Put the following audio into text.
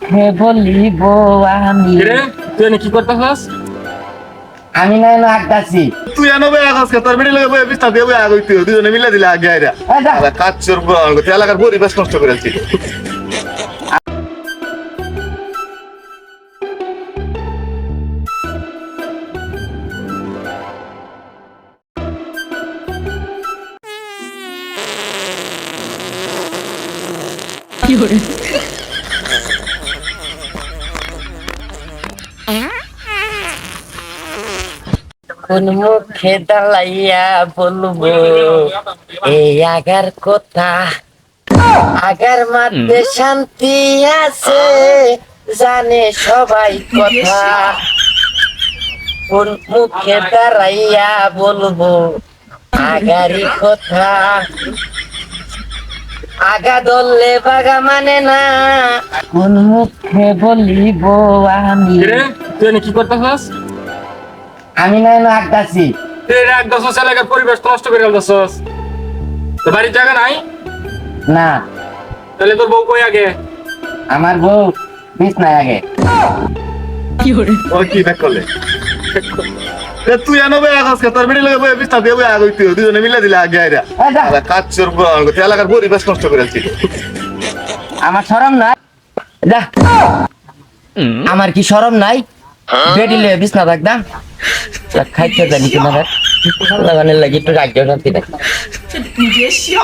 মুখে বলিব আমি। রে তুই এনে কি করতেছস? আমি নাই না আগাছি। তুই এনে বই আজকে তোর মিডিল লগে বই বিস্তার দিয়ে বই আগইতে দুজনে মিলে দিলে আগে আইরা আরে কাচ্চর বল এলাকার পরিবেশ নষ্ট করেছি। কোন মুখে দাঁড়াইয়া বলবো এই আগার কথা। আগার মধ্যে শান্তি আছে জানে সবাই কথা। কোন মুখে দাঁড়াইয়া বলবো আগারি কথা। আগা ধরলে বাগা মানে না কোন মুখে বলিব আমি। রে তুই এনে কি করতেছস? আমি নাই না আগাছি। তুই একদছস এলাকার পরিবেশ নষ্ট করে ফেলতেছস। তোর বাড়ির জায়গা নাই? না তাহলে তোর বউ কই আগে? আমার বউ বিছনায় আগে। ও কি ব্যাক করলে তুই এনে বই আজকে তোর মিডিল লগে বই বিস্তার দিয়ে বই আগইতে দুজনে মিলে দিলে আগে আইরা আরে কাচ্চর বল এলাকার পরিবেশ নষ্ট করেছি। আমার শরম নাই যা। আমার কি শরম নাই? বেডিলে বিছনা রাখদাম খাইতে জানি তোমার লাগানোর লাগি একটু রাজ্য শান্তি দেখ।你别笑。